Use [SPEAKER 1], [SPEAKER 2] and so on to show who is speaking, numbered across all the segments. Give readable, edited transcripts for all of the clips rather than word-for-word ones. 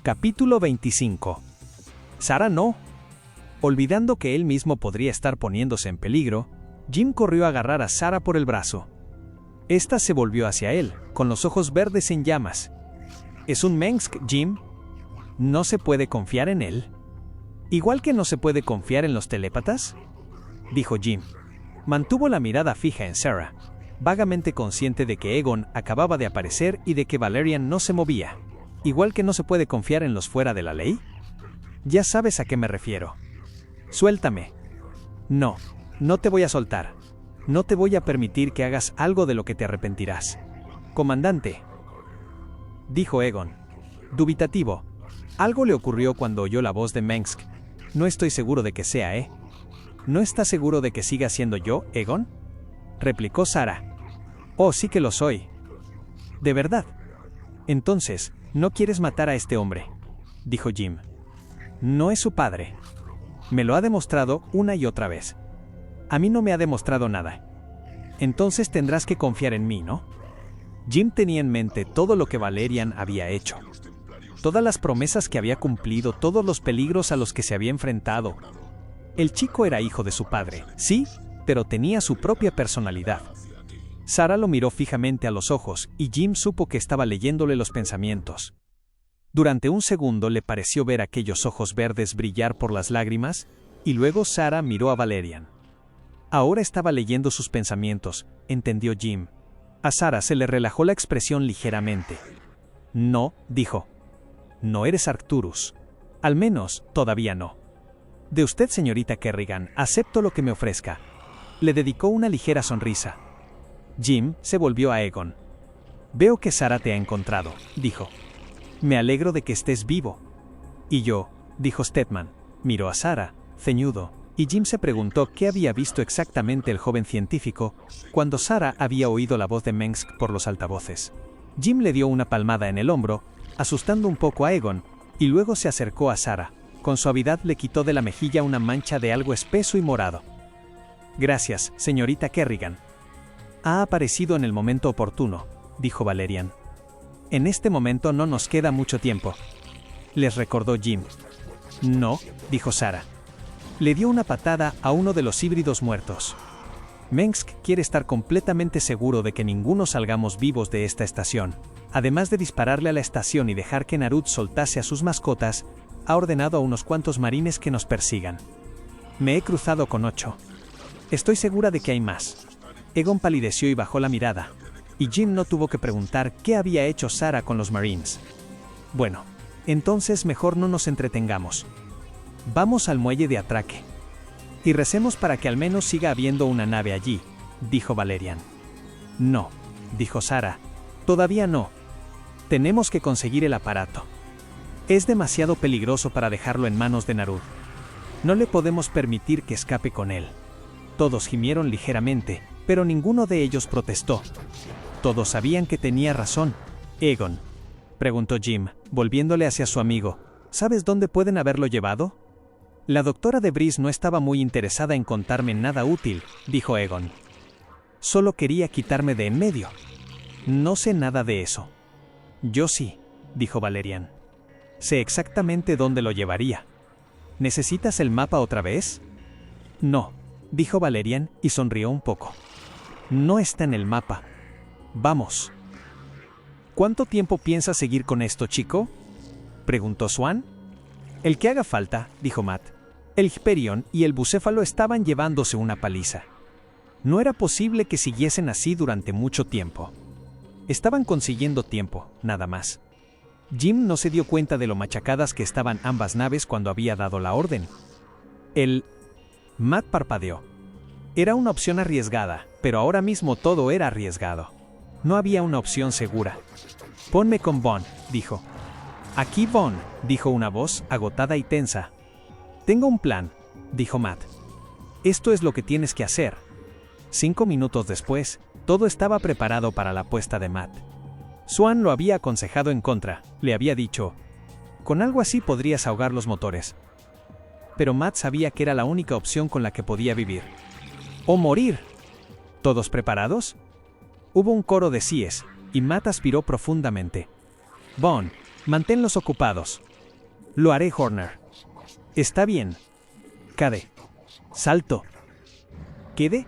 [SPEAKER 1] Capítulo 25. Sarah no. Olvidando que él mismo podría estar poniéndose en peligro, Jim corrió a agarrar a Sarah por el brazo. Esta se volvió hacia él, con los ojos verdes en llamas. ¿Es un Mengsk, Jim? ¿No se puede confiar en él? ¿Igual que no se puede confiar en los telépatas?, dijo Jim. Mantuvo la mirada fija en Sarah, vagamente consciente de que Egon acababa de aparecer y de que Valerian no se movía. ¿Igual que no se puede confiar en los fuera de la ley? Ya sabes a qué me refiero. Suéltame. No, no te voy a soltar. No te voy a permitir que hagas algo de lo que te arrepentirás. Comandante, dijo Egon, dubitativo. Algo le ocurrió cuando oyó la voz de Mengsk. No estoy seguro de que sea, ¿eh? ¿No estás seguro de que siga siendo yo, Egon?, replicó Sarah. Oh, sí que lo soy. ¿De verdad? Entonces, ¿no quieres matar a este hombre?, dijo Jim. No es su padre. Me lo ha demostrado una y otra vez. A mí no me ha demostrado nada. Entonces tendrás que confiar en mí, ¿no? Jim tenía en mente todo lo que Valerian había hecho. Todas las promesas que había cumplido, todos los peligros a los que se había enfrentado. El chico era hijo de su padre, sí, pero tenía su propia personalidad. Sarah lo miró fijamente a los ojos y Jim supo que estaba leyéndole los pensamientos. Durante un segundo le pareció ver aquellos ojos verdes brillar por las lágrimas, y luego Sarah miró a Valerian. Ahora estaba leyendo sus pensamientos, entendió Jim. A Sarah se le relajó la expresión ligeramente. No, dijo. No eres Arcturus. Al menos, todavía no. De usted, señorita Kerrigan, acepto lo que me ofrezca. Le dedicó una ligera sonrisa. Jim se volvió a Egon. Veo que Sarah te ha encontrado, dijo. Me alegro de que estés vivo. Y yo, dijo Stedman. Miró a Sarah, ceñudo, y Jim se preguntó qué había visto exactamente el joven científico cuando Sarah había oído la voz de Mengsk por los altavoces. Jim le dio una palmada en el hombro, asustando un poco a Egon, y luego se acercó a Sarah. Con suavidad le quitó de la mejilla una mancha de algo espeso y morado. Gracias, señorita Kerrigan. Ha aparecido en el momento oportuno, dijo Valerian. En este momento no nos queda mucho tiempo, les recordó Jim. No, dijo Sarah. Le dio una patada a uno de los híbridos muertos. Mengsk quiere estar completamente seguro de que ninguno salgamos vivos de esta estación. Además de dispararle a la estación y dejar que Narud soltase a sus mascotas, ha ordenado a unos cuantos marines que nos persigan. Me he cruzado con 8. Estoy segura de que hay más. Egon palideció y bajó la mirada, y Jim no tuvo que preguntar qué había hecho Sarah con los marines. Bueno, entonces mejor no nos entretengamos. Vamos al muelle de atraque. Y recemos para que al menos siga habiendo una nave allí, dijo Valerian. No, dijo Sarah, todavía no. Tenemos que conseguir el aparato. Es demasiado peligroso para dejarlo en manos de Narud. No le podemos permitir que escape con él. Todos gimieron ligeramente, pero ninguno de ellos protestó. Todos sabían que tenía razón. Egon, preguntó Jim, volviéndole hacia su amigo, ¿sabes dónde pueden haberlo llevado? La doctora de Brice no estaba muy interesada en contarme nada útil, dijo Egon. Solo quería quitarme de en medio. No sé nada de eso. Yo sí, dijo Valerian. Sé exactamente dónde lo llevaría. ¿Necesitas el mapa otra vez? No, dijo Valerian y sonrió un poco. No está en el mapa. Vamos. ¿Cuánto tiempo piensas seguir con esto, chico?, preguntó Swan. El que haga falta, dijo Matt. El Hyperion y el bucéfalo estaban llevándose una paliza. No era posible que siguiesen así durante mucho tiempo. Estaban consiguiendo tiempo, nada más. Jim no se dio cuenta de lo machacadas que estaban ambas naves cuando había dado la orden. Matt parpadeó. Era una opción arriesgada, pero ahora mismo todo era arriesgado. No había una opción segura. Ponme con Vaughn, dijo. Aquí Vaughn, dijo una voz agotada y tensa. Tengo un plan, dijo Matt. Esto es lo que tienes que hacer. 5 minutos después, todo estaba preparado para la apuesta de Matt. Swan lo había aconsejado en contra, le había dicho, con algo así podrías ahogar los motores. Pero Matt sabía que era la única opción con la que podía vivir. ¡O morir! ¿Todos preparados? Hubo un coro de síes, y Matt aspiró profundamente. Vaughn, manténlos ocupados, Lo haré, Horner. Está bien. Cade. Salto. ¿Quede?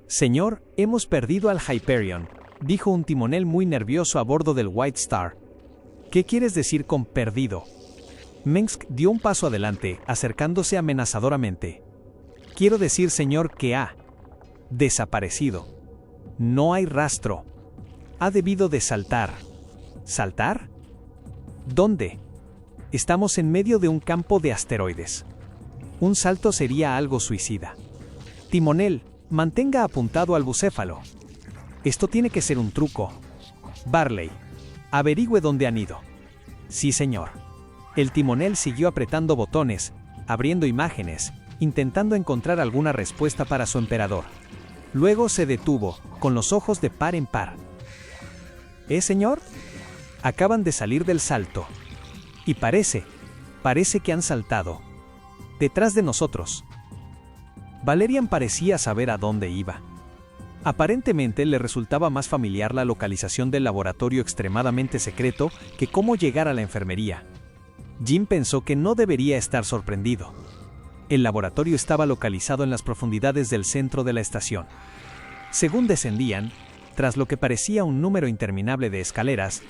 [SPEAKER 1] Señor, hemos perdido al Hyperion, dijo un timonel muy nervioso a bordo del White Star. ¿Qué quieres decir con perdido? Mengsk dio un paso adelante, acercándose amenazadoramente. Quiero decir, señor, que ha desaparecido. No hay rastro. Ha debido de saltar. ¿Saltar? ¿Dónde? Estamos en medio de un campo de asteroides. Un salto sería algo suicida. Timonel, mantenga apuntado al bucéfalo. Esto tiene que ser un truco. Barley, averigüe dónde han ido. Sí, señor. El timonel siguió apretando botones, abriendo imágenes, intentando encontrar alguna respuesta para su emperador. Luego se detuvo, con los ojos de par en par. Señor? Acaban de salir del salto. Y parece que han saltado. Detrás de nosotros. Valerian parecía saber a dónde iba. Aparentemente le resultaba más familiar la localización del laboratorio extremadamente secreto que cómo llegar a la enfermería. Jim pensó que no debería estar sorprendido. El laboratorio estaba localizado en las profundidades del centro de la estación. Según descendían, tras lo que parecía un número interminable de escaleras,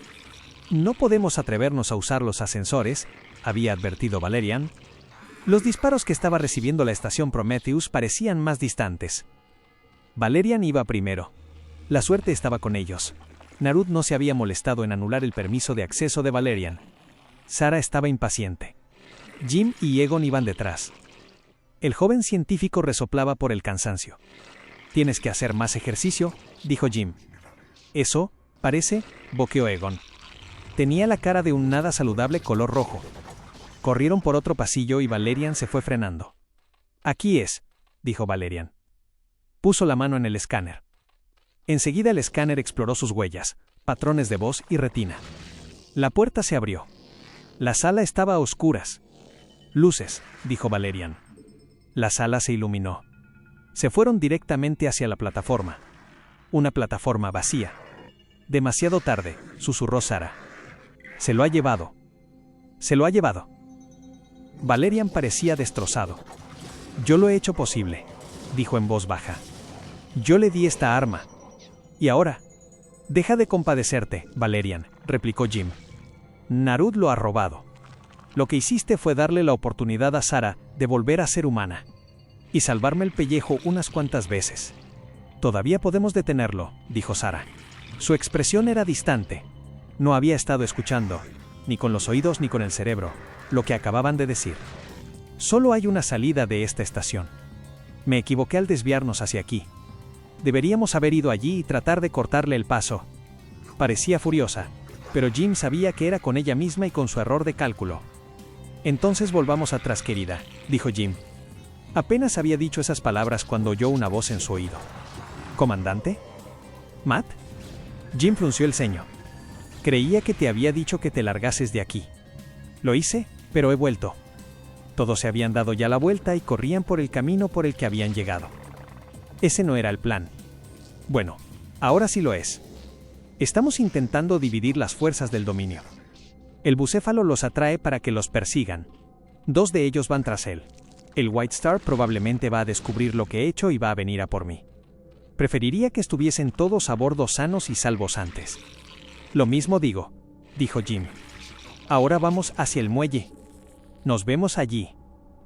[SPEAKER 1] no podemos atrevernos a usar los ascensores, había advertido Valerian. Los disparos que estaba recibiendo la estación Prometheus parecían más distantes. Valerian iba primero. La suerte estaba con ellos. Narud no se había molestado en anular el permiso de acceso de Valerian. Sara estaba impaciente. Jim y Egon iban detrás. El joven científico resoplaba por el cansancio. «Tienes que hacer más ejercicio», dijo Jim. «Eso, parece», boqueó Egon. Tenía la cara de un nada saludable color rojo. Corrieron por otro pasillo y Valerian se fue frenando. «Aquí es», dijo Valerian. Puso la mano en el escáner. Enseguida el escáner exploró sus huellas, patrones de voz y retina. La puerta se abrió. La sala estaba a oscuras. «Luces», dijo Valerian. La sala se iluminó. Se fueron directamente hacia la plataforma. Una plataforma vacía. «Demasiado tarde», susurró Sara. «Se lo ha llevado». «Se lo ha llevado». Valerian parecía destrozado. «Yo lo he hecho posible», dijo en voz baja. «Yo le di esta arma. ¿Y ahora?» «Deja de compadecerte, Valerian», replicó Jim. «Narud lo ha robado. Lo que hiciste fue darle la oportunidad a Sara de volver a ser humana. Y salvarme el pellejo unas cuantas veces». «Todavía podemos detenerlo», dijo Sara. Su expresión era distante. No había estado escuchando, ni con los oídos ni con el cerebro, lo que acababan de decir. «Solo hay una salida de esta estación. Me equivoqué al desviarnos hacia aquí. Deberíamos haber ido allí y tratar de cortarle el paso». Parecía furiosa, pero Jim sabía que era con ella misma y con su error de cálculo. «Entonces volvamos atrás, querida», dijo Jim. Apenas había dicho esas palabras cuando oyó una voz en su oído. «¿Comandante? ¿Matt?» Jim frunció el ceño. «Creía que te había dicho que te largases de aquí». «Lo hice, pero he vuelto». Todos se habían dado ya la vuelta y corrían por el camino por el que habían llegado. Ese no era el plan. Bueno, ahora sí lo es. Estamos intentando dividir las fuerzas del dominio. El bucéfalo los atrae para que los persigan. 2 de ellos van tras él. El White Star probablemente va a descubrir lo que he hecho y va a venir a por mí. Preferiría que estuviesen todos a bordo sanos y salvos antes. «Lo mismo digo», dijo Jim. «Ahora vamos hacia el muelle. Nos vemos allí».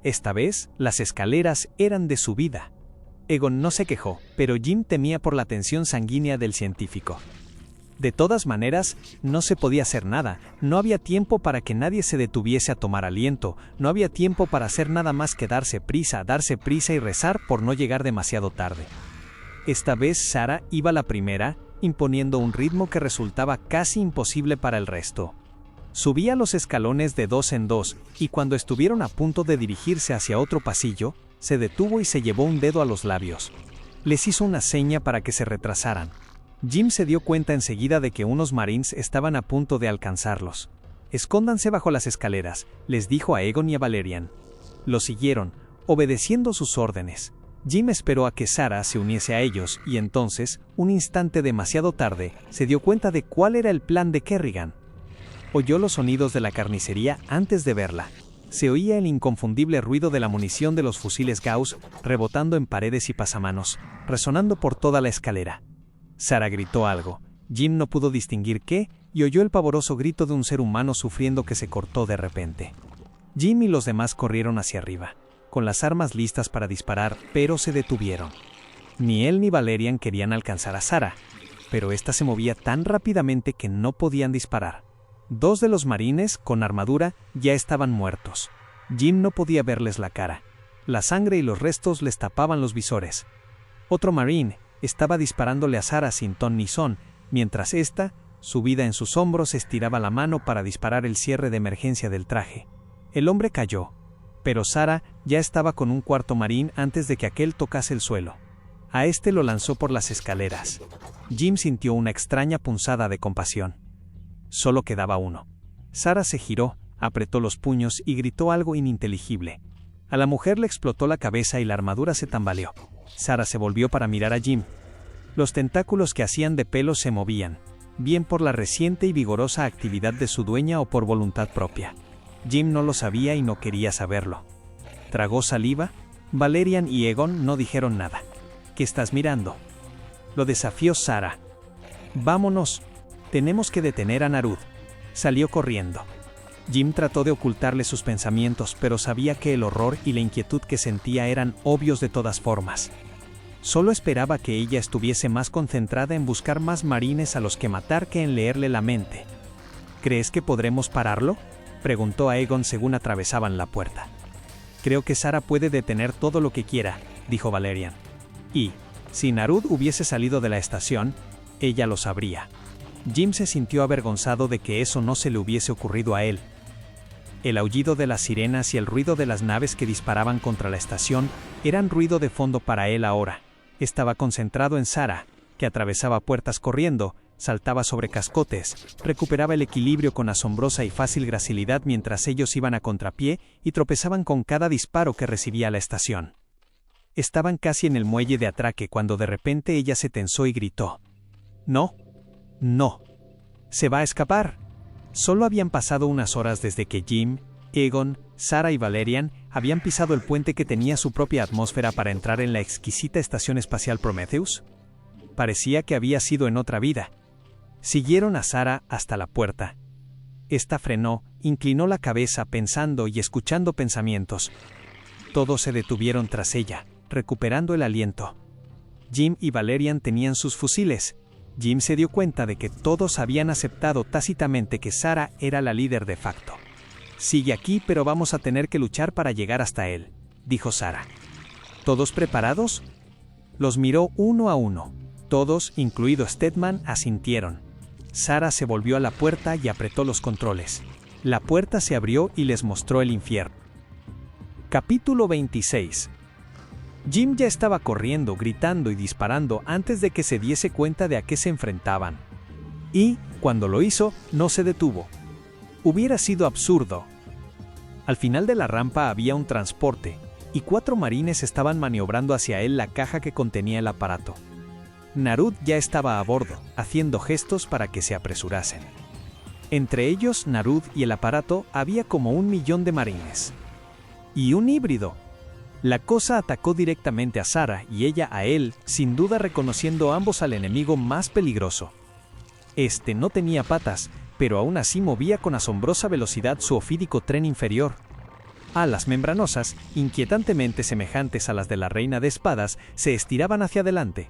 [SPEAKER 1] Esta vez, las escaleras eran de subida. Egon no se quejó, pero Jim temía por la tensión sanguínea del científico. De todas maneras, no se podía hacer nada, no había tiempo para que nadie se detuviese a tomar aliento, no había tiempo para hacer nada más que darse prisa y rezar por no llegar demasiado tarde. Esta vez Sara iba la primera, imponiendo un ritmo que resultaba casi imposible para el resto. Subía los escalones de 2 en 2, y cuando estuvieron a punto de dirigirse hacia otro pasillo, se detuvo y se llevó un dedo a los labios. Les hizo una seña para que se retrasaran. Jim se dio cuenta enseguida de que unos marines estaban a punto de alcanzarlos. «Escóndanse bajo las escaleras», les dijo a Egon y a Valerian. Lo siguieron, obedeciendo sus órdenes. Jim esperó a que Sara se uniese a ellos y entonces, un instante demasiado tarde, se dio cuenta de cuál era el plan de Kerrigan. Oyó los sonidos de la carnicería antes de verla. se oía el inconfundible ruido de la munición de los fusiles Gauss rebotando en paredes y pasamanos, resonando por toda la escalera. Sarah gritó algo. Jim no pudo distinguir qué y oyó el pavoroso grito de un ser humano sufriendo que se cortó de repente. Jim y los demás corrieron hacia arriba, con las armas listas para disparar, pero se detuvieron. Ni él ni Valerian querían alcanzar a Sarah, pero ésta se movía tan rápidamente que no podían disparar. 2 de los marines, con armadura, ya estaban muertos. Jim no podía verles la cara. La sangre y los restos les tapaban los visores. Otro marine estaba disparándole a Sarah sin ton ni son, mientras ésta, subida en sus hombros, estiraba la mano para disparar el cierre de emergencia del traje. El hombre cayó, pero Sarah ya estaba con un cuarto marín antes de que aquel tocase el suelo. A este lo lanzó por las escaleras. Jim sintió una extraña punzada de compasión. Solo quedaba uno. Sarah se giró, apretó los puños y gritó algo ininteligible. A la mujer le explotó la cabeza y la armadura se tambaleó. Sarah se volvió para mirar a Jim. Los tentáculos que hacían de pelo se movían, bien por la reciente y vigorosa actividad de su dueña o por voluntad propia. Jim no lo sabía y no quería saberlo. Tragó saliva. Valerian y Egon no dijeron nada. ¿Qué estás mirando?, lo desafió Sarah. Vámonos. Tenemos que detener a Narud. Salió corriendo. Jim trató de ocultarle sus pensamientos, pero sabía que el horror y la inquietud que sentía eran obvios de todas formas. Solo esperaba que ella estuviese más concentrada en buscar más marines a los que matar que en leerle la mente. ¿Crees que podremos pararlo?, preguntó a Egon según atravesaban la puerta. Creo que Sarah puede detener todo lo que quiera, dijo Valerian. Y, si Narud hubiese salido de la estación, ella lo sabría. Jim se sintió avergonzado de que eso no se le hubiese ocurrido a él. El aullido de las sirenas y el ruido de las naves que disparaban contra la estación eran ruido de fondo para él ahora. Estaba concentrado en Sarah, que atravesaba puertas corriendo, saltaba sobre cascotes, recuperaba el equilibrio con asombrosa y fácil gracilidad mientras ellos iban a contrapié y tropezaban con cada disparo que recibía la estación. Estaban casi en el muelle de atraque cuando de repente ella se tensó y gritó. «No, no, se va a escapar». Solo habían pasado unas horas desde que Jim, Egon, Sarah y Valerian habían pisado el puente que tenía su propia atmósfera para entrar en la exquisita estación espacial Prometheus. Parecía que había sido en otra vida. Siguieron a Sarah hasta la puerta. Esta frenó, inclinó la cabeza pensando y escuchando pensamientos. Todos se detuvieron tras ella, recuperando el aliento. Jim y Valerian tenían sus fusiles. Jim se dio cuenta de que todos habían aceptado tácitamente que Sarah era la líder de facto. «Sigue aquí, pero vamos a tener que luchar para llegar hasta él», dijo Sarah. «¿Todos preparados?». Los miró uno a uno. Todos, incluido Stedman, asintieron. Sarah se volvió a la puerta y apretó los controles. La puerta se abrió y les mostró el infierno. Capítulo 26. Jim ya estaba corriendo, gritando y disparando antes de que se diese cuenta de a qué se enfrentaban. Y, cuando lo hizo, no se detuvo. Hubiera sido absurdo. Al final de la rampa había un transporte, y 4 marines estaban maniobrando hacia él la caja que contenía el aparato. Narud ya estaba a bordo, haciendo gestos para que se apresurasen. Entre ellos, Narud y el aparato, había como 1 millón de marines. Y un híbrido. La cosa atacó directamente a Sarah y ella a él, sin duda reconociendo ambos al enemigo más peligroso. Este no tenía patas, pero aún así movía con asombrosa velocidad su ofídico tren inferior. Alas membranosas, inquietantemente semejantes a las de la reina de espadas, se estiraban hacia adelante.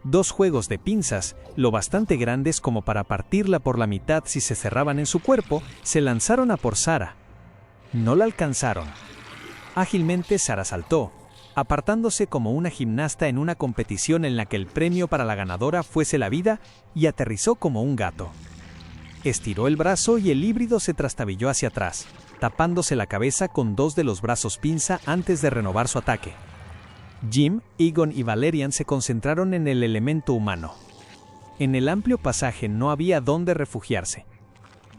[SPEAKER 1] 2 juegos de pinzas, lo bastante grandes como para partirla por la mitad si se cerraban en su cuerpo, se lanzaron a por Sarah. No la alcanzaron. Ágilmente Sarah saltó, apartándose como una gimnasta en una competición en la que el premio para la ganadora fuese la vida, y aterrizó como un gato. Estiró el brazo y el híbrido se trastabilló hacia atrás, tapándose la cabeza con 2 de los brazos pinza antes de renovar su ataque. Jim, Egon y Valerian se concentraron en el elemento humano. En el amplio pasaje no había dónde refugiarse.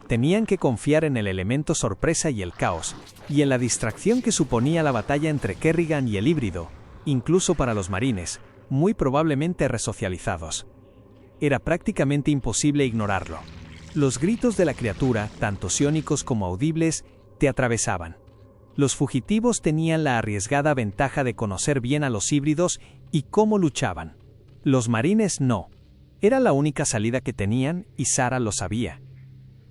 [SPEAKER 1] Tenían que confiar en el elemento sorpresa y el caos, y en la distracción que suponía la batalla entre Kerrigan y el híbrido, incluso para los marines, muy probablemente resocializados. Era prácticamente imposible ignorarlo. Los gritos de la criatura, tanto psiónicos como audibles, te atravesaban. Los fugitivos tenían la arriesgada ventaja de conocer bien a los híbridos y cómo luchaban. Los marines no. Era la única salida que tenían y Sarah lo sabía.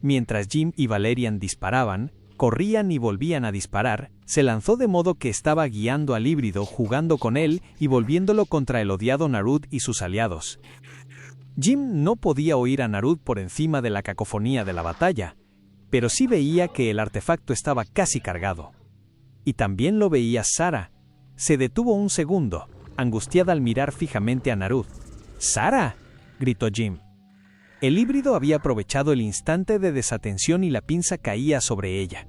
[SPEAKER 1] Mientras Jim y Valerian disparaban, corrían y volvían a disparar, se lanzó de modo que estaba guiando al híbrido, jugando con él y volviéndolo contra el odiado Narud y sus aliados. Jim no podía oír a Narud por encima de la cacofonía de la batalla, pero sí veía que el artefacto estaba casi cargado. Y también lo veía Sarah. Se detuvo un segundo, angustiada al mirar fijamente a Narud. ¡Sarah!, gritó Jim. El híbrido había aprovechado el instante de desatención y la pinza caía sobre ella.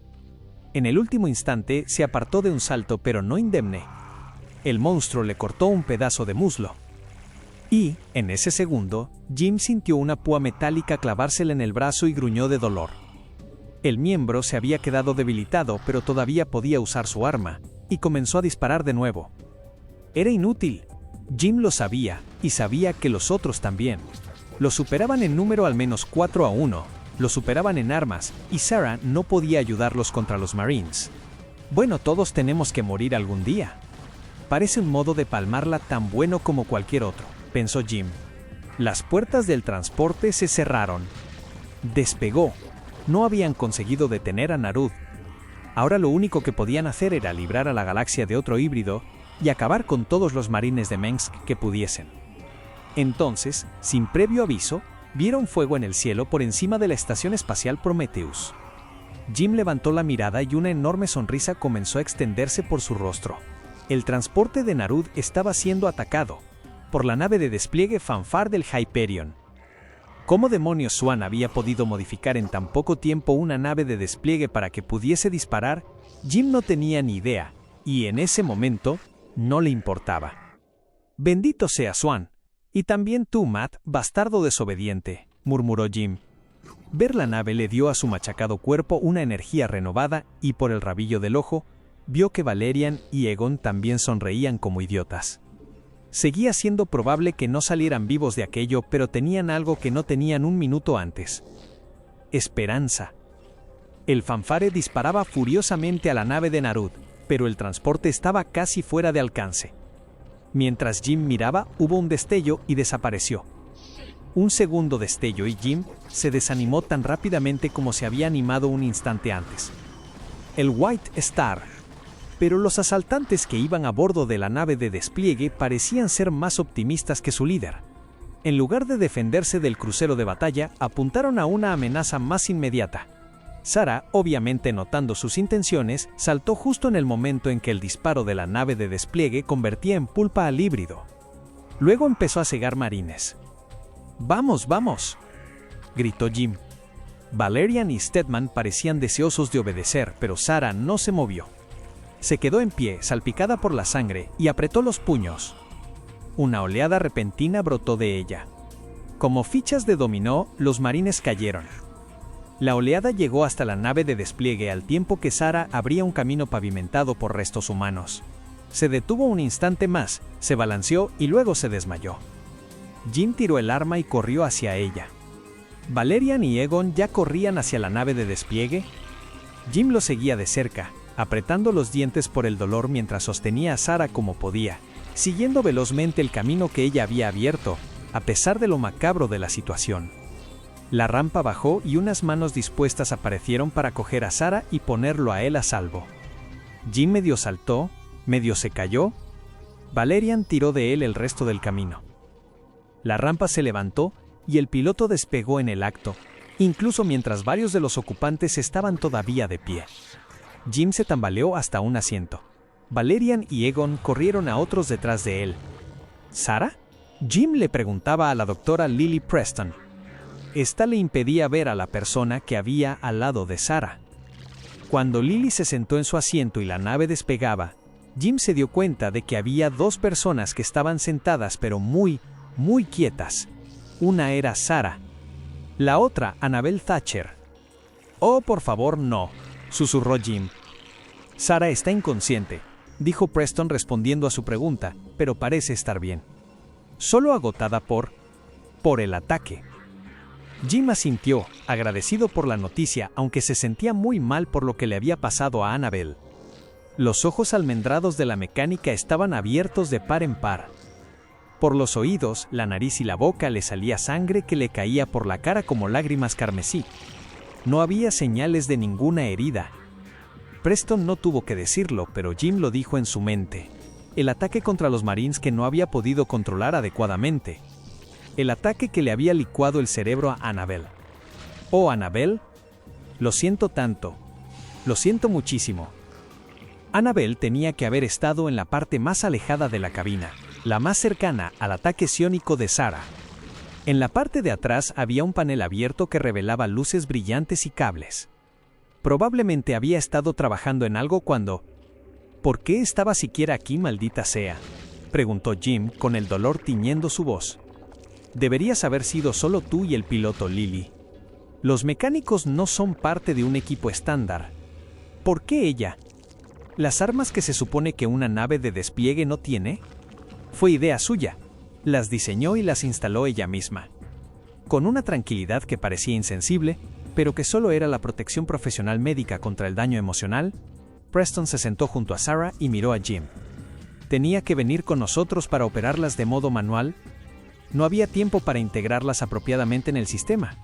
[SPEAKER 1] En el último instante se apartó de un salto, pero no indemne. El monstruo le cortó un pedazo de muslo. Y, en ese segundo, Jim sintió una púa metálica clavársele en el brazo y gruñó de dolor. El miembro se había quedado debilitado, pero todavía podía usar su arma, y comenzó a disparar de nuevo. Era inútil. Jim lo sabía, y sabía que los otros también. Lo superaban en número al menos 4-1, lo superaban en armas, y Sarah no podía ayudarlos contra los Marines. Bueno, todos tenemos que morir algún día. Parece un modo de palmarla tan bueno como cualquier otro, pensó Jim. Las puertas del transporte se cerraron. Despegó. No habían conseguido detener a Narud. Ahora lo único que podían hacer era librar a la galaxia de otro híbrido y acabar con todos los marines de Mengsk que pudiesen. Entonces, sin previo aviso, vieron fuego en el cielo por encima de la estación espacial Prometheus. Jim levantó la mirada y una enorme sonrisa comenzó a extenderse por su rostro. El transporte de Narud estaba siendo atacado por la nave de despliegue Fanfare del Hyperion. ¿Cómo demonios Swan había podido modificar en tan poco tiempo una nave de despliegue para que pudiese disparar? Jim no tenía ni idea, y en ese momento no le importaba. «Bendito sea Swan. Y también tú, Matt, bastardo desobediente», murmuró Jim. Ver la nave le dio a su machacado cuerpo una energía renovada y por el rabillo del ojo, vio que Valerian y Egon también sonreían como idiotas. Seguía siendo probable que no salieran vivos de aquello, pero tenían algo que no tenían un minuto antes. Esperanza. El Fanfare disparaba furiosamente a la nave de Narud, pero el transporte estaba casi fuera de alcance. Mientras Jim miraba, hubo un destello y desapareció. Un segundo destello y Jim se desanimó tan rápidamente como se había animado un instante antes. El White Star. Pero los asaltantes que iban a bordo de la nave de despliegue parecían ser más optimistas que su líder. En lugar de defenderse del crucero de batalla, apuntaron a una amenaza más inmediata. Sarah, obviamente notando sus intenciones, saltó justo en el momento en que el disparo de la nave de despliegue convertía en pulpa al híbrido. Luego empezó a cegar marines. «¡Vamos, vamos!», gritó Jim. Valerian y Stedman parecían deseosos de obedecer, pero Sarah no se movió. Se quedó en pie, salpicada por la sangre, y apretó los puños. Una oleada repentina brotó de ella. Como fichas de dominó, los marines cayeron. La oleada llegó hasta la nave de despliegue al tiempo que Sarah abría un camino pavimentado por restos humanos. Se detuvo un instante más, se balanceó y luego se desmayó. Jim tiró el arma y corrió hacia ella. Valerian y Egon ya corrían hacia la nave de despliegue. Jim lo seguía de cerca, apretando los dientes por el dolor mientras sostenía a Sarah como podía, siguiendo velozmente el camino que ella había abierto, a pesar de lo macabro de la situación. La rampa bajó y unas manos dispuestas aparecieron para coger a Sarah y ponerlo a él a salvo. Jim medio saltó, medio se cayó. Valerian tiró de él el resto del camino. La rampa se levantó y el piloto despegó en el acto, incluso mientras varios de los ocupantes estaban todavía de pie. Jim se tambaleó hasta un asiento. Valerian y Egon corrieron a otros detrás de él. ¿Sarah? Jim le preguntaba a la doctora Lily Preston. Esta le impedía ver a la persona que había al lado de Sarah. Cuando Lily se sentó en su asiento y la nave despegaba, Jim se dio cuenta de que había dos personas que estaban sentadas pero muy quietas. Una era Sarah. La otra, Annabel Thatcher. «Oh, por favor, no», susurró Jim. «Sarah está inconsciente», dijo Preston respondiendo a su pregunta, «pero parece estar bien. Solo agotada por el ataque». Jim asintió, agradecido por la noticia, aunque se sentía muy mal por lo que le había pasado a Annabel. Los ojos almendrados de la mecánica estaban abiertos de par en par. Por los oídos, la nariz y la boca le salía sangre que le caía por la cara como lágrimas carmesí. No había señales de ninguna herida. Preston no tuvo que decirlo, pero Jim lo dijo en su mente. El ataque contra los Marines que no había podido controlar adecuadamente. El ataque que le había licuado el cerebro a Annabelle. Oh, Annabelle, lo siento tanto. Lo siento muchísimo. Annabelle tenía que haber estado en la parte más alejada de la cabina, la más cercana al ataque psiónico de Sarah. En la parte de atrás había un panel abierto que revelaba luces brillantes y cables. Probablemente había estado trabajando en algo cuando... ¿Por qué estaba siquiera aquí, maldita sea?, preguntó Jim con el dolor tiñendo su voz. Deberías haber sido solo tú y el piloto, Lily. Los mecánicos no son parte de un equipo estándar. ¿Por qué ella? ¿Las armas que se supone que una nave de despliegue no tiene? Fue idea suya. Las diseñó y las instaló ella misma. Con una tranquilidad que parecía insensible, pero que solo era la protección profesional médica contra el daño emocional, Preston se sentó junto a Sarah y miró a Jim. ¿Tenía que venir con nosotros para operarlas de modo manual? No había tiempo para integrarlas apropiadamente en el sistema.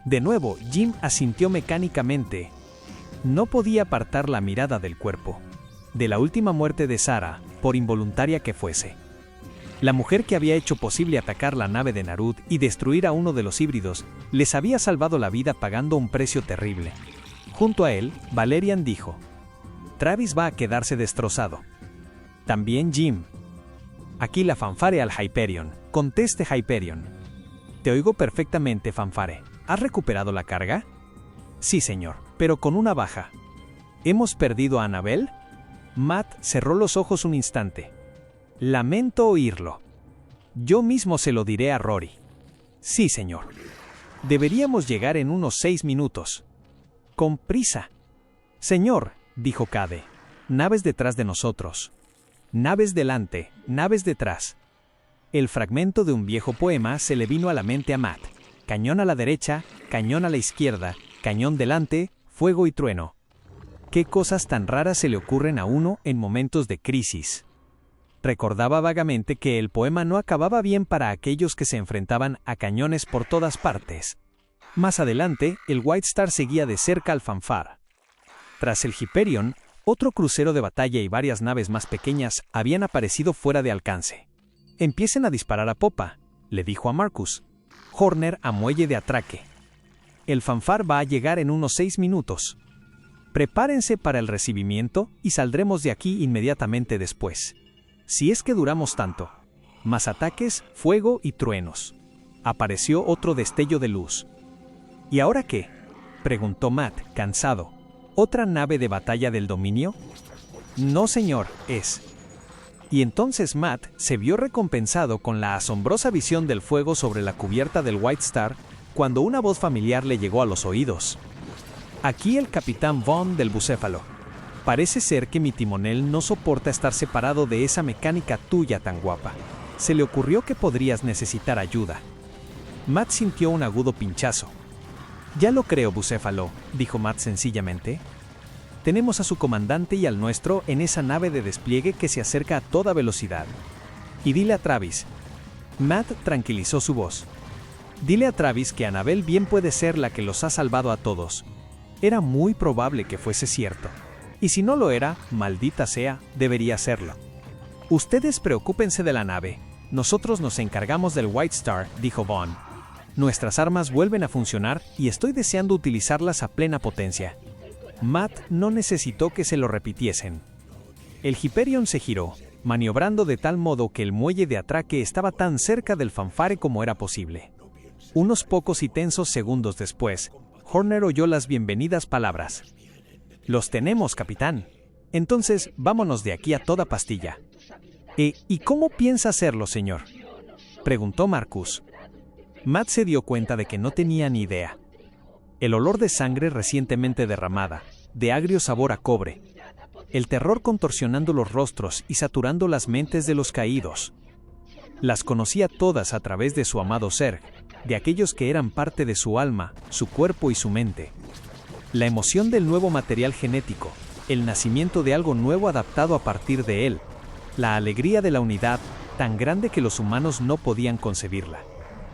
[SPEAKER 1] De nuevo, Jim asintió mecánicamente. No podía apartar la mirada del cuerpo. De la última muerte de Sarah, por involuntaria que fuese. La mujer que había hecho posible atacar la nave de Narud y destruir a uno de los híbridos, les había salvado la vida pagando un precio terrible. Junto a él, Valerian dijo: Travis va a quedarse destrozado. También Jim. Aquí la fanfare al Hyperion. Conteste, Hyperion. Te oigo perfectamente, fanfare. ¿Has recuperado la carga? Sí, señor, pero con una baja. ¿Hemos perdido a Annabelle? Matt cerró los ojos un instante. Lamento oírlo. Yo mismo se lo diré a Rory. Sí, señor. Deberíamos llegar en unos 6 minutos. Con prisa. Señor, dijo Cade. Naves detrás de nosotros. Naves delante, naves detrás. El fragmento de un viejo poema se le vino a la mente a Matt. Cañón a la derecha, cañón a la izquierda, cañón delante, fuego y trueno. ¿Qué cosas tan raras se le ocurren a uno en momentos de crisis? Recordaba vagamente que el poema no acababa bien para aquellos que se enfrentaban a cañones por todas partes. Más adelante, el White Star seguía de cerca al Fanfare. Tras el Hyperion, otro crucero de batalla y varias naves más pequeñas habían aparecido fuera de alcance. Empiecen a disparar a popa, le dijo a Marcus. Horner a muelle de atraque. El Fanfare va a llegar en unos 6 minutos. Prepárense para el recibimiento y saldremos de aquí inmediatamente después. Si es que duramos tanto. Más ataques, fuego y truenos. Apareció otro destello de luz. ¿Y ahora qué?, preguntó Matt, cansado. ¿Otra nave de batalla del dominio? No, señor, es. Y entonces Matt se vio recompensado con la asombrosa visión del fuego sobre la cubierta del White Star, cuando una voz familiar le llegó a los oídos. Aquí el capitán Vaughn del Bucéfalo. Parece ser que mi timonel no soporta estar separado de esa mecánica tuya tan guapa. Se le ocurrió que podrías necesitar ayuda. Matt sintió un agudo pinchazo. Ya lo creo, Bucéfalo, dijo Matt sencillamente. Tenemos a su comandante y al nuestro en esa nave de despliegue que se acerca a toda velocidad. Y dile a Travis. Matt tranquilizó su voz. Dile a Travis que Annabelle bien puede ser la que los ha salvado a todos. Era muy probable que fuese cierto. Y si no lo era, maldita sea, debería serlo. Ustedes preocúpense de la nave. Nosotros nos encargamos del White Star, dijo Vaughn. Nuestras armas vuelven a funcionar y estoy deseando utilizarlas a plena potencia. Matt no necesitó que se lo repitiesen. El Hyperion se giró, maniobrando de tal modo que el muelle de atraque estaba tan cerca del Fanfare como era posible. Unos pocos y tensos segundos después, Horner oyó las bienvenidas palabras. «Los tenemos, capitán. Entonces, vámonos de aquí a toda pastilla». ¿Y cómo piensa hacerlo, señor?», preguntó Marcus. Matt se dio cuenta de que no tenía ni idea. El olor de sangre recientemente derramada, de agrio sabor a cobre. El terror contorsionando los rostros y saturando las mentes de los caídos. Las conocía todas a través de su amado Zerg, de aquellos que eran parte de su alma, su cuerpo y su mente. La emoción del nuevo material genético, el nacimiento de algo nuevo adaptado a partir de él, la alegría de la unidad, tan grande que los humanos no podían concebirla.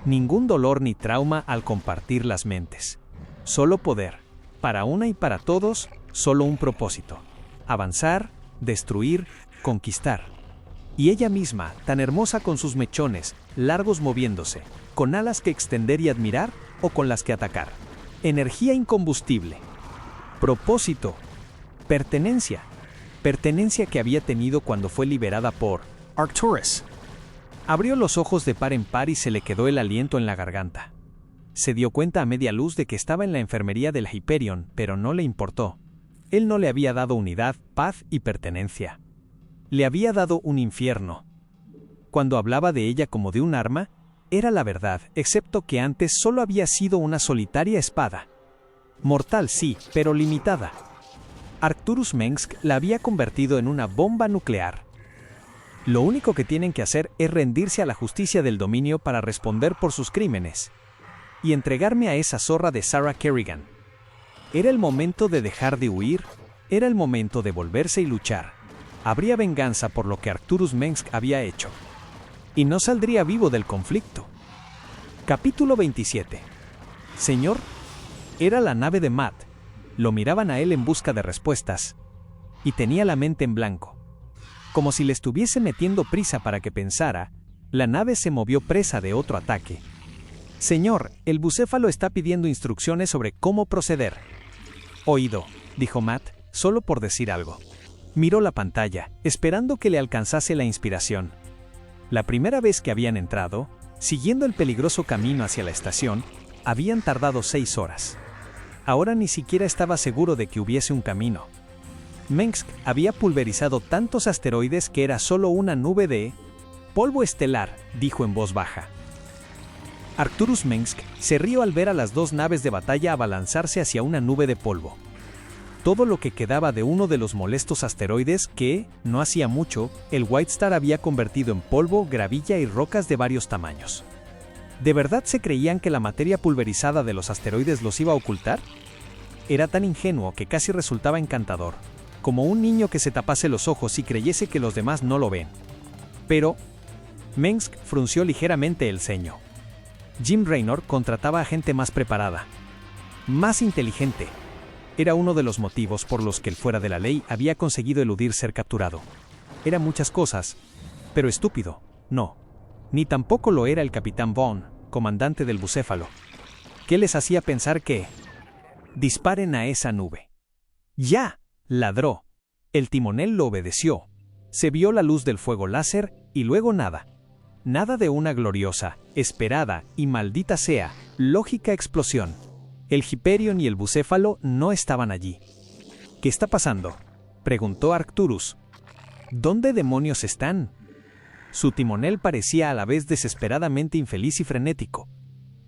[SPEAKER 1] Ningún dolor ni trauma al compartir las mentes. Solo poder. Para una y para todos, solo un propósito. Avanzar, destruir, conquistar. Y ella misma, tan hermosa con sus mechones, largos moviéndose, con alas que extender y admirar o con las que atacar. Energía incombustible. Propósito. Pertenencia. Pertenencia que había tenido cuando fue liberada por Arcturus. Abrió los ojos de par en par y se le quedó el aliento en la garganta. Se dio cuenta a media luz de que estaba en la enfermería del Hyperion, pero no le importó. Él no le había dado unidad, paz y pertenencia. Le había dado un infierno. Cuando hablaba de ella como de un arma, era la verdad, excepto que antes solo había sido una solitaria espada. Mortal sí, pero limitada. Arcturus Mengsk la había convertido en una bomba nuclear. Lo único que tienen que hacer es rendirse a la justicia del dominio para responder por sus crímenes. Y entregarme a esa zorra de Sarah Kerrigan. Era el momento de dejar de huir, era el momento de volverse y luchar. Habría venganza por lo que Arcturus Mengsk había hecho. Y no saldría vivo del conflicto. Capítulo 27. Señor, era la nave de Matt. Lo miraban a él en busca de respuestas. Y tenía la mente en blanco. Como si le estuviese metiendo prisa para que pensara, la nave se movió presa de otro ataque. Señor, el bucéfalo está pidiendo instrucciones sobre cómo proceder. Oído, dijo Matt, solo por decir algo. Miró la pantalla, esperando que le alcanzase la inspiración. La primera vez que habían entrado, siguiendo el peligroso camino hacia la estación, habían tardado 6 horas. Ahora ni siquiera estaba seguro de que hubiese un camino. Mengsk había pulverizado tantos asteroides que era solo una nube de polvo estelar, dijo en voz baja. Arcturus Mengsk se rió al ver a las 2 naves de batalla abalanzarse hacia una nube de polvo. Todo lo que quedaba de uno de los molestos asteroides que, no hacía mucho, el White Star había convertido en polvo, gravilla y rocas de varios tamaños. ¿De verdad se creían que la materia pulverizada de los asteroides los iba a ocultar? Era tan ingenuo que casi resultaba encantador, como un niño que se tapase los ojos y creyese que los demás no lo ven. Pero Mengsk frunció ligeramente el ceño. Jim Raynor contrataba a gente más preparada, más inteligente. Era uno de los motivos por los que el fuera de la ley había conseguido eludir ser capturado. Era muchas cosas, pero estúpido, no. Ni tampoco lo era el capitán Vaughn, comandante del bucéfalo. ¿Qué les hacía pensar que? Disparen a esa nube. ¡Ya! Ladró. El timonel lo obedeció. Se vio la luz del fuego láser y luego nada. Nada de una gloriosa, esperada y maldita sea, lógica explosión. El Hyperion y el bucéfalo no estaban allí. ¿Qué está pasando?, preguntó Arcturus. ¿Dónde demonios están? Su timonel parecía a la vez desesperadamente infeliz y frenético.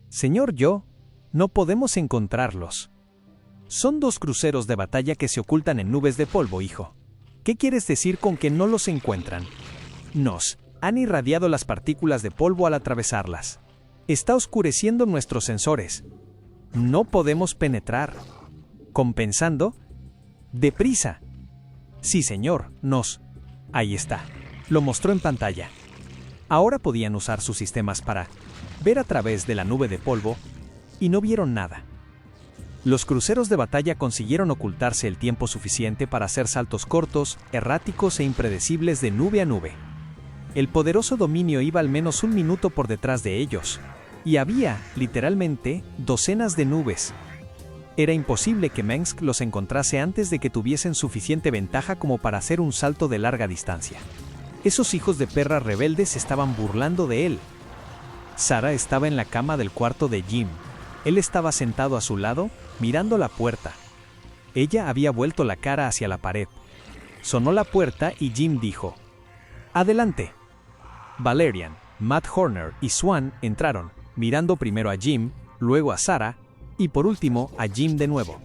[SPEAKER 1] Señor Yo, no podemos encontrarlos. Son 2 cruceros de batalla que se ocultan en nubes de polvo, hijo. ¿Qué quieres decir con que no los encuentran? Nos han irradiado las partículas de polvo al atravesarlas. Está oscureciendo nuestros sensores. No podemos penetrar. ¿Compensando? ¡Deprisa! Sí, señor, Ahí está. Lo mostró en pantalla. Ahora podían usar sus sistemas para ver a través de la nube de polvo, y no vieron nada. Los cruceros de batalla consiguieron ocultarse el tiempo suficiente para hacer saltos cortos, erráticos e impredecibles de nube a nube. El poderoso dominio iba al menos 1 minuto por detrás de ellos, y había, literalmente, docenas de nubes. Era imposible que Mengsk los encontrase antes de que tuviesen suficiente ventaja como para hacer un salto de larga distancia. Esos hijos de perra rebeldes estaban burlando de él. Sarah estaba en la cama del cuarto de Jim. Él estaba sentado a su lado, mirando la puerta. Ella había vuelto la cara hacia la pared. Sonó la puerta y Jim dijo: «Adelante». Valerian, Matt Horner y Swan entraron, mirando primero a Jim, luego a Sarah, y por último a Jim de nuevo.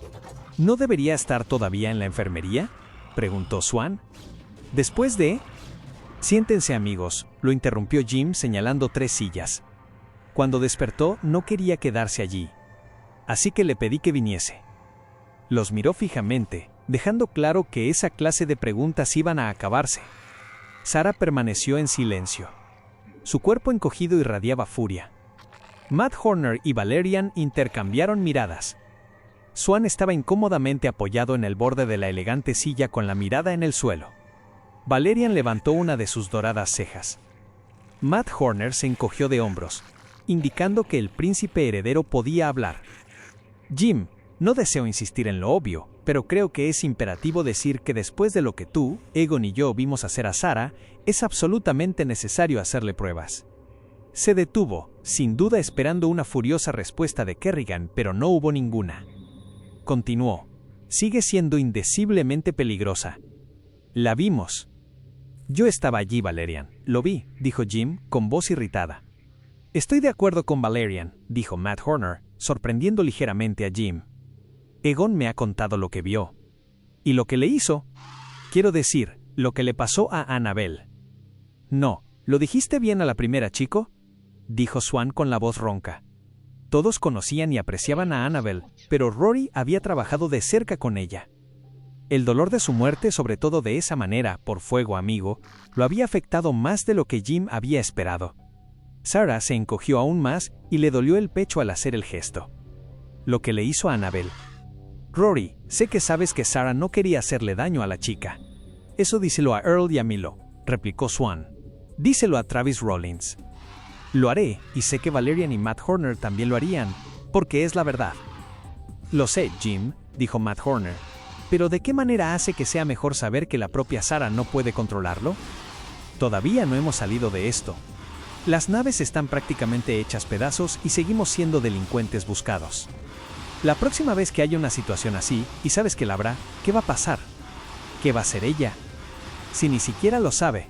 [SPEAKER 1] ¿No debería estar todavía en la enfermería?, preguntó Swan. Después de... Siéntense, amigos, lo interrumpió Jim señalando 3 sillas. Cuando despertó no quería quedarse allí, así que le pedí que viniese. Los miró fijamente, dejando claro que esa clase de preguntas iban a acabarse. Sarah permaneció en silencio. Su cuerpo encogido irradiaba furia. Matt Horner y Valerian intercambiaron miradas. Swan estaba incómodamente apoyado en el borde de la elegante silla con la mirada en el suelo. Valerian levantó una de sus doradas cejas. Matt Horner se encogió de hombros, indicando que el príncipe heredero podía hablar. Jim, no deseo insistir en lo obvio, pero creo que es imperativo decir que después de lo que tú, Aegon y yo vimos hacer a Sarah, es absolutamente necesario hacerle pruebas. Se detuvo, sin duda esperando una furiosa respuesta de Kerrigan, pero no hubo ninguna. Continuó. Sigue siendo indeciblemente peligrosa. La vimos. Yo estaba allí, Valerian. Lo vi, dijo Jim, con voz irritada. Estoy de acuerdo con Valerian, dijo Matt Horner, sorprendiendo ligeramente a Jim. Aegon me ha contado lo que vio. ¿Y lo que le hizo? Quiero decir, lo que le pasó a Annabel. No, ¿lo dijiste bien a la primera, chico? Dijo Swan con la voz ronca. Todos conocían y apreciaban a Annabel, pero Rory había trabajado de cerca con ella. El dolor de su muerte, sobre todo de esa manera, por fuego amigo, lo había afectado más de lo que Jim había esperado. Sarah se encogió aún más y le dolió el pecho al hacer el gesto. Lo que le hizo a Annabel. Rory, sé que sabes que Sarah no quería hacerle daño a la chica. Eso díselo a Earl y a Milo, replicó Swan. Díselo a Travis Rollins. Lo haré, y sé que Valerian y Matt Horner también lo harían, porque es la verdad. Lo sé, Jim, dijo Matt Horner. ¿Pero de qué manera hace que sea mejor saber que la propia Sarah no puede controlarlo? Todavía no hemos salido de esto. Las naves están prácticamente hechas pedazos y seguimos siendo delincuentes buscados. La próxima vez que haya una situación así, y sabes que la habrá, ¿qué va a pasar? ¿Qué va a hacer ella? Si ni siquiera lo sabe.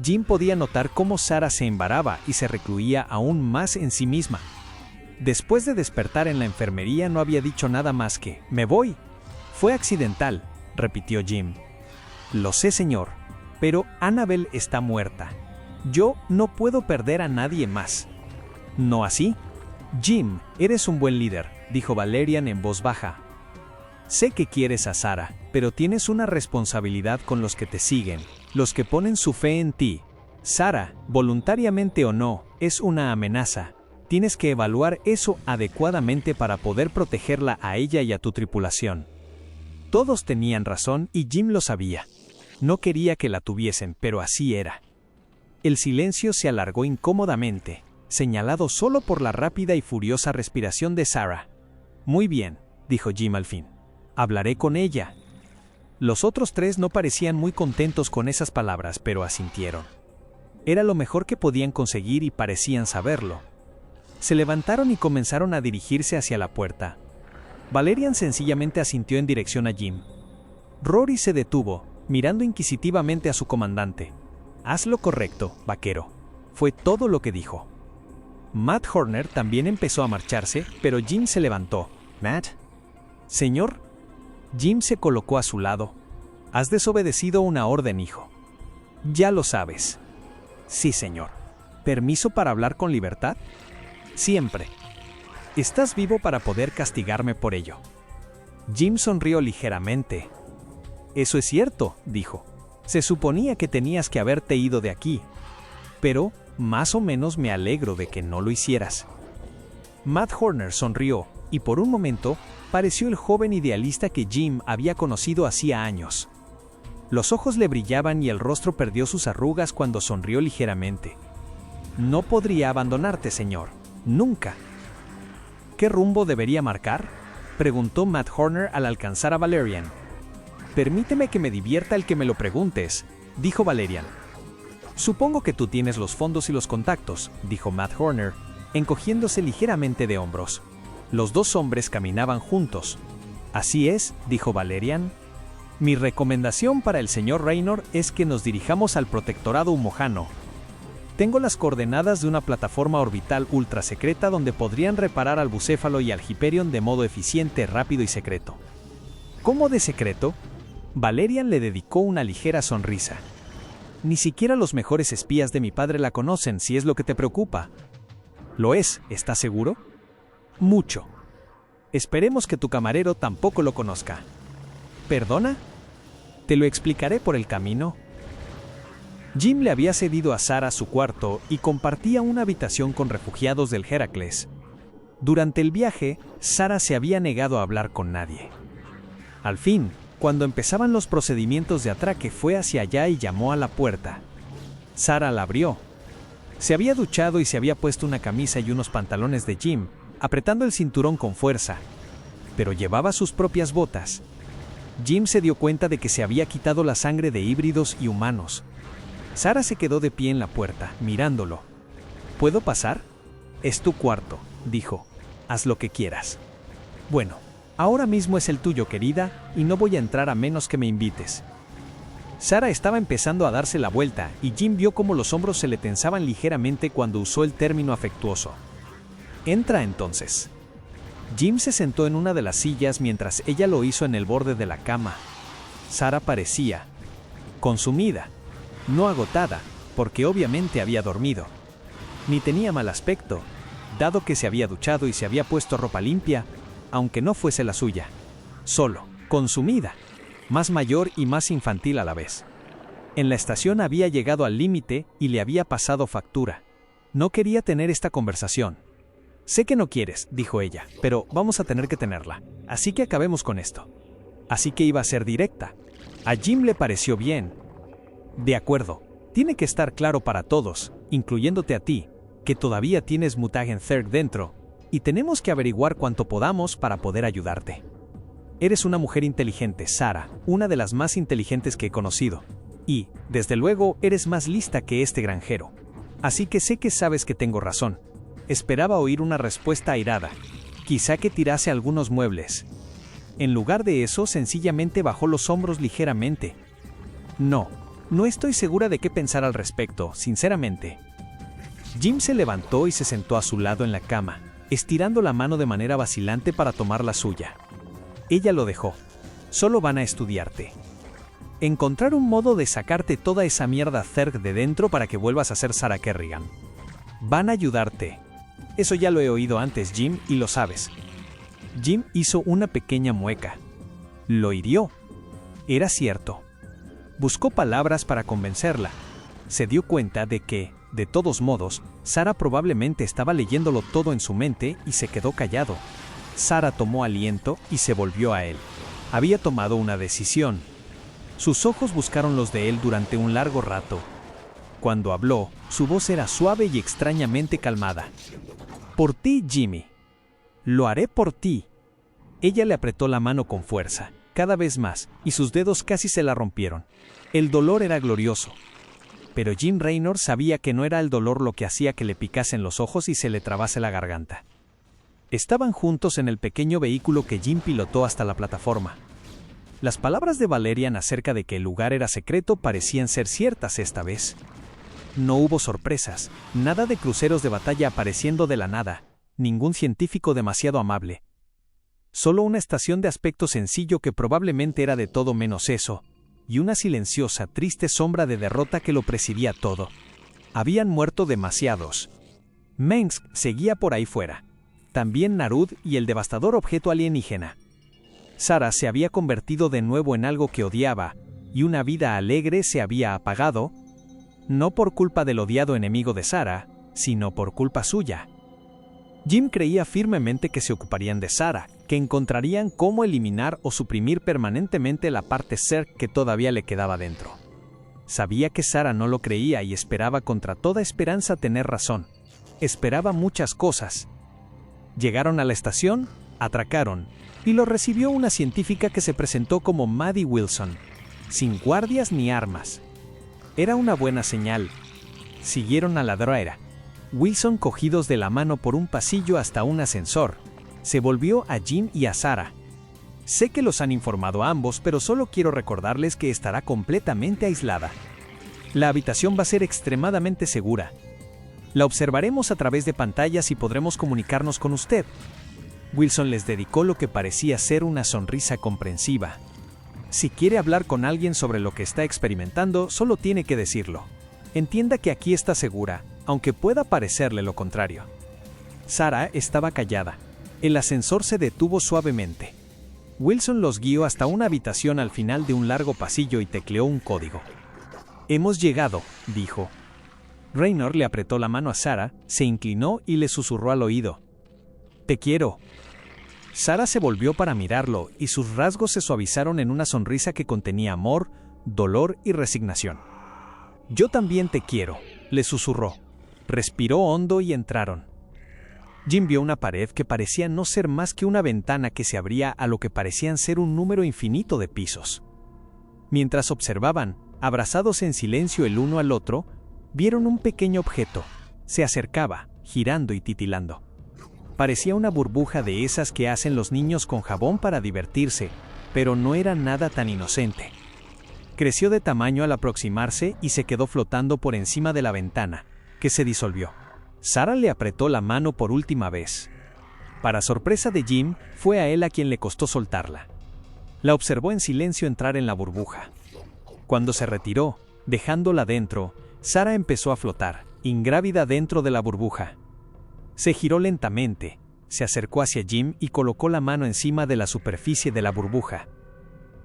[SPEAKER 1] Jim podía notar cómo Sarah se embaraba y se recluía aún más en sí misma. Después de despertar en la enfermería no había dicho nada más que, «Me voy». Fue accidental, repitió Jim. Lo sé, señor, pero Annabel está muerta. Yo no puedo perder a nadie más. ¿No así? Jim, eres un buen líder, dijo Valerian en voz baja. Sé que quieres a Sarah, pero tienes una responsabilidad con los que te siguen, los que ponen su fe en ti. Sarah, voluntariamente o no, es una amenaza. Tienes que evaluar eso adecuadamente para poder protegerla a ella y a tu tripulación. Todos tenían razón y Jim lo sabía. No quería que la tuviesen, pero así era. El silencio se alargó incómodamente, señalado solo por la rápida y furiosa respiración de Sarah. Muy bien, dijo Jim al fin. Hablaré con ella. Los otros tres no parecían muy contentos con esas palabras, pero asintieron. Era lo mejor que podían conseguir y parecían saberlo. Se levantaron y comenzaron a dirigirse hacia la puerta. Valerian sencillamente asintió en dirección a Jim. Rory se detuvo, mirando inquisitivamente a su comandante. «Haz lo correcto, vaquero», fue todo lo que dijo. Matt Horner también empezó a marcharse, pero Jim se levantó. «Matt». «Señor». Jim se colocó a su lado. «Has desobedecido una orden, hijo». «Ya lo sabes». «Sí, señor». «¿Permiso para hablar con libertad?» «Siempre». «Estás vivo para poder castigarme por ello». Jim sonrió ligeramente. «Eso es cierto», dijo. «Se suponía que tenías que haberte ido de aquí. Pero, más o menos me alegro de que no lo hicieras». Matt Horner sonrió, y por un momento, pareció el joven idealista que Jim había conocido hacía años. Los ojos le brillaban y el rostro perdió sus arrugas cuando sonrió ligeramente. «No podría abandonarte, señor. Nunca». «¿Qué rumbo debería marcar?», preguntó Matt Horner al alcanzar a Valerian. «Permíteme que me divierta el que me lo preguntes», dijo Valerian. «Supongo que tú tienes los fondos y los contactos», dijo Matt Horner, encogiéndose ligeramente de hombros. Los dos hombres caminaban juntos. «Así es», dijo Valerian. «Mi recomendación para el señor Raynor es que nos dirijamos al protectorado humojano. Tengo las coordenadas de una plataforma orbital ultra secreta donde podrían reparar al bucéfalo y al Hyperion de modo eficiente, rápido y secreto». «¿Cómo de secreto?». Valerian le dedicó una ligera sonrisa. «Ni siquiera los mejores espías de mi padre la conocen, si es lo que te preocupa». «Lo es, ¿estás seguro?». «Mucho. Esperemos que tu camarero tampoco lo conozca». ¿Perdona? Te lo explicaré por el camino. Jim le había cedido a Sara su cuarto y compartía una habitación con refugiados del Heracles. Durante el viaje, Sara se había negado a hablar con nadie. Al fin, cuando empezaban los procedimientos de atraque, fue hacia allá y llamó a la puerta. Sara la abrió. Se había duchado y se había puesto una camisa y unos pantalones de Jim, apretando el cinturón con fuerza, pero llevaba sus propias botas. Jim se dio cuenta de que se había quitado la sangre de híbridos y humanos. Sara se quedó de pie en la puerta, mirándolo. ¿Puedo pasar? Es tu cuarto, dijo. Haz lo que quieras. Bueno, ahora mismo es el tuyo, querida, y no voy a entrar a menos que me invites. Sara estaba empezando a darse la vuelta, y Jim vio cómo los hombros se le tensaban ligeramente cuando usó el término afectuoso. Entra entonces. Jim se sentó en una de las sillas mientras ella lo hizo en el borde de la cama. Sara parecía consumida, no agotada, porque obviamente había dormido. Ni tenía mal aspecto, dado que se había duchado y se había puesto ropa limpia, aunque no fuese la suya. Solo, consumida, más mayor y más infantil a la vez. En la estación había llegado al límite y le había pasado factura. No quería tener esta conversación. Sé que no quieres, dijo ella, pero vamos a tener que tenerla, así que acabemos con esto. Así que iba a ser directa. A Jim le pareció bien. De acuerdo, tiene que estar claro para todos, incluyéndote a ti, que todavía tienes Mutagen Third dentro, y tenemos que averiguar cuanto podamos para poder ayudarte. Eres una mujer inteligente, Sara, una de las más inteligentes que he conocido. Y, desde luego, eres más lista que este granjero. Así que sé que sabes que tengo razón. Esperaba oír una respuesta airada. Quizá que tirase algunos muebles. En lugar de eso, sencillamente bajó los hombros ligeramente. No estoy segura de qué pensar al respecto, sinceramente. Jim se levantó y se sentó a su lado en la cama, estirando la mano de manera vacilante para tomar la suya. Ella lo dejó. Solo van a estudiarte. Encontrar un modo de sacarte toda esa mierda Zerg de dentro para que vuelvas a ser Sara Kerrigan. Van a ayudarte. Eso ya lo he oído antes, Jim, y lo sabes. Jim hizo una pequeña mueca. Lo hirió. Era cierto. Buscó palabras para convencerla. Se dio cuenta de que, de todos modos, Sara probablemente estaba leyéndolo todo en su mente y se quedó callado. Sara tomó aliento y se volvió a él. Había tomado una decisión. Sus ojos buscaron los de él durante un largo rato. Cuando habló, su voz era suave y extrañamente calmada. Por ti, Jimmy. Lo haré por ti. Ella le apretó la mano con fuerza, cada vez más, y sus dedos casi se la rompieron. El dolor era glorioso. Pero Jim Raynor sabía que no era el dolor lo que hacía que le picasen los ojos y se le trabase la garganta. Estaban juntos en el pequeño vehículo que Jim pilotó hasta la plataforma. Las palabras de Valerian acerca de que el lugar era secreto parecían ser ciertas esta vez. No hubo sorpresas, nada de cruceros de batalla apareciendo de la nada, ningún científico demasiado amable. Solo una estación de aspecto sencillo que probablemente era de todo menos eso, y una silenciosa, triste sombra de derrota que lo presidía todo. Habían muerto demasiados. Mengsk seguía por ahí fuera. También Narud y el devastador objeto alienígena. Sara se había convertido de nuevo en algo que odiaba, y una vida alegre se había apagado, no por culpa del odiado enemigo de Sara, sino por culpa suya. Jim creía firmemente que se ocuparían de Sara, que encontrarían cómo eliminar o suprimir permanentemente la parte Zerg que todavía le quedaba dentro. Sabía que Sara no lo creía y esperaba contra toda esperanza tener razón. Esperaba muchas cosas. Llegaron a la estación, atracaron, y lo recibió una científica que se presentó como Maddie Wilson, sin guardias ni armas. Era una buena señal. Siguieron a la droera. Wilson, cogidos de la mano por un pasillo hasta un ascensor, se volvió a Jim y a Sara. Sé que los han informado a ambos, pero solo quiero recordarles que estará completamente aislada. La habitación va a ser extremadamente segura. La observaremos a través de pantallas y podremos comunicarnos con usted. Wilson les dedicó lo que parecía ser una sonrisa comprensiva. Si quiere hablar con alguien sobre lo que está experimentando, solo tiene que decirlo. Entienda que aquí está segura, aunque pueda parecerle lo contrario. Sara estaba callada. El ascensor se detuvo suavemente. Wilson los guió hasta una habitación al final de un largo pasillo y tecleó un código. «Hemos llegado», dijo. Raynor le apretó la mano a Sarah, se inclinó y le susurró al oído. «Te quiero». Sarah se volvió para mirarlo y sus rasgos se suavizaron en una sonrisa que contenía amor, dolor y resignación. «Yo también te quiero», le susurró. Respiró hondo y entraron. Jim vio una pared que parecía no ser más que una ventana que se abría a lo que parecían ser un número infinito de pisos. Mientras observaban, abrazados en silencio el uno al otro, vieron un pequeño objeto. Se acercaba, girando y titilando. Parecía una burbuja de esas que hacen los niños con jabón para divertirse, pero no era nada tan inocente. Creció de tamaño al aproximarse y se quedó flotando por encima de la ventana, que se disolvió. Sarah le apretó la mano por última vez. Para sorpresa de Jim, fue a él a quien le costó soltarla. La observó en silencio entrar en la burbuja. Cuando se retiró, dejándola dentro, Sarah empezó a flotar, ingrávida dentro de la burbuja. Se giró lentamente, se acercó hacia Jim y colocó la mano encima de la superficie de la burbuja.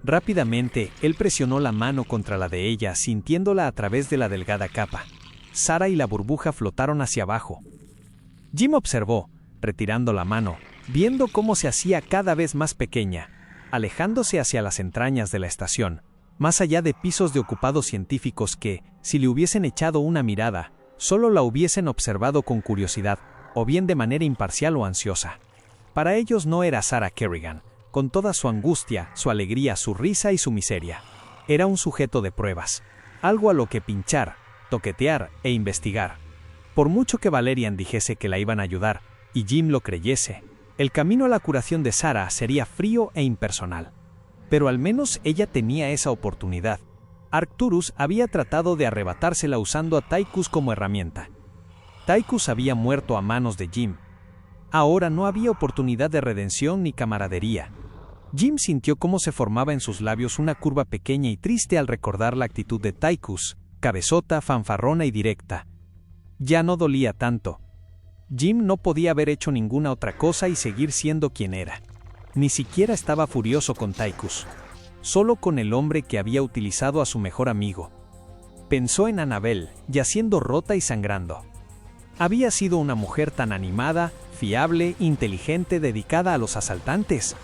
[SPEAKER 1] Rápidamente, él presionó la mano contra la de ella, sintiéndola a través de la delgada capa. Sarah y la burbuja flotaron hacia abajo. Jim observó, retirando la mano, viendo cómo se hacía cada vez más pequeña, alejándose hacia las entrañas de la estación, más allá de pisos de ocupados científicos que, si le hubiesen echado una mirada, solo la hubiesen observado con curiosidad, o bien de manera imparcial o ansiosa. Para ellos no era Sarah Kerrigan, con toda su angustia, su alegría, su risa y su miseria. Era un sujeto de pruebas, algo a lo que pinchar, toquetear e investigar. Por mucho que Valerian dijese que la iban a ayudar, y Jim lo creyese, el camino a la curación de Sarah sería frío e impersonal. Pero al menos ella tenía esa oportunidad. Arcturus había tratado de arrebatársela usando a Tychus como herramienta. Tychus había muerto a manos de Jim. Ahora no había oportunidad de redención ni camaradería. Jim sintió cómo se formaba en sus labios una curva pequeña y triste al recordar la actitud de Tychus, cabezota, fanfarrona y directa. Ya no dolía tanto. Jim no podía haber hecho ninguna otra cosa y seguir siendo quien era. Ni siquiera estaba furioso con Tychus, solo con el hombre que había utilizado a su mejor amigo. Pensó en Annabelle, yaciendo rota y sangrando. Había sido una mujer tan animada, fiable, inteligente, dedicada a los asaltantes.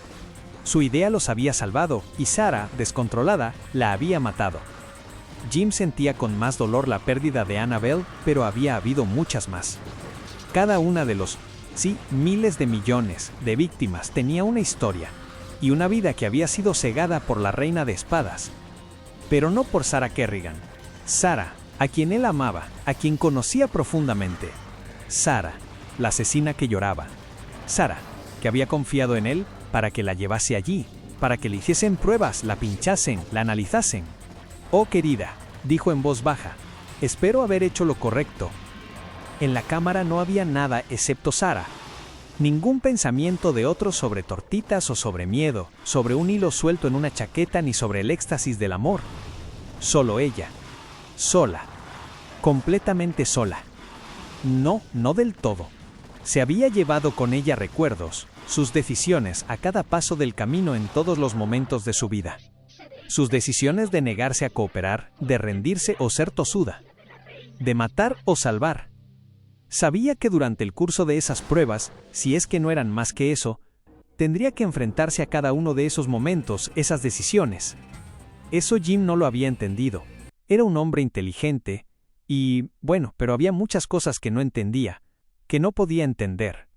[SPEAKER 1] Su idea los había salvado, y Sarah, descontrolada, la había matado. Jim sentía con más dolor la pérdida de Annabelle, pero había habido muchas más. Cada una de los, miles de millones de víctimas tenía una historia, y una vida que había sido cegada por la Reina de Espadas. Pero no por Sarah Kerrigan. Sarah, a quien él amaba, a quien conocía profundamente. Sarah, la asesina que lloraba. Sarah, que había confiado en él para que la llevase allí, para que le hiciesen pruebas, la pinchasen, la analizasen. «Oh, querida», dijo en voz baja, «espero haber hecho lo correcto». En la cámara no había nada excepto Sarah. Ningún pensamiento de otros sobre tortitas o sobre miedo, sobre un hilo suelto en una chaqueta ni sobre el éxtasis del amor. Solo ella. Sola. Completamente sola. No, no del todo. Se había llevado con ella recuerdos, sus decisiones a cada paso del camino en todos los momentos de su vida. Sus decisiones de negarse a cooperar, de rendirse o ser tosuda. De matar o salvar. Sabía que durante el curso de esas pruebas, si es que no eran más que eso, tendría que enfrentarse a cada uno de esos momentos, esas decisiones. Eso Jim no lo había entendido. Era un hombre inteligente, y, bueno, pero había muchas cosas que no entendía, que no podía entender.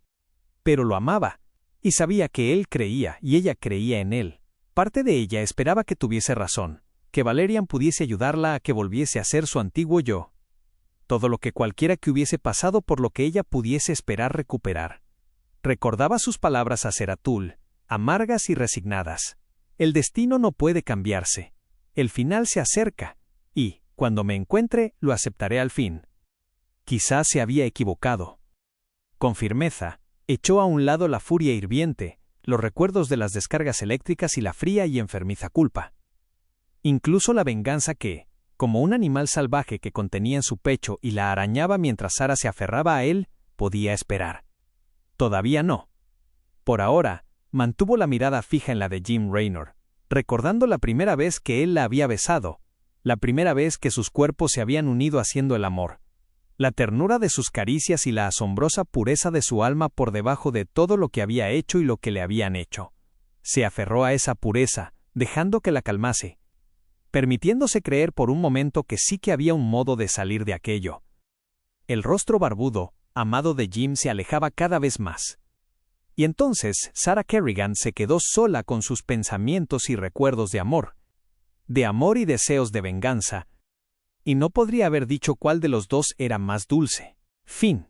[SPEAKER 1] Pero lo amaba, y sabía que él creía y ella creía en él. Parte de ella esperaba que tuviese razón, que Valerian pudiese ayudarla a que volviese a ser su antiguo yo. Todo lo que cualquiera que hubiese pasado por lo que ella pudiese esperar recuperar. Recordaba sus palabras a Zeratul, amargas y resignadas. El destino no puede cambiarse. El final se acerca, y, cuando me encuentre, lo aceptaré al fin. Quizás se había equivocado. Con firmeza, echó a un lado la furia hirviente, los recuerdos de las descargas eléctricas y la fría y enfermiza culpa. Incluso la venganza que, como un animal salvaje que contenía en su pecho y la arañaba mientras Sarah se aferraba a él, podía esperar. Todavía no. Por ahora, Mantuvo la mirada fija en la de Jim Raynor, recordando la primera vez que él la había besado, la primera vez que sus cuerpos se habían unido haciendo el amor. La ternura de sus caricias y la asombrosa pureza de su alma por debajo de todo lo que había hecho y lo que le habían hecho. Se aferró a esa pureza, dejando que la calmase, permitiéndose creer por un momento que sí que había un modo de salir de aquello. El rostro barbudo, amado de Jim, se alejaba cada vez más. Y entonces Sarah Kerrigan se quedó sola con sus pensamientos y recuerdos de amor y deseos de venganza, y no podría haber dicho cuál de los dos era más dulce. Fin.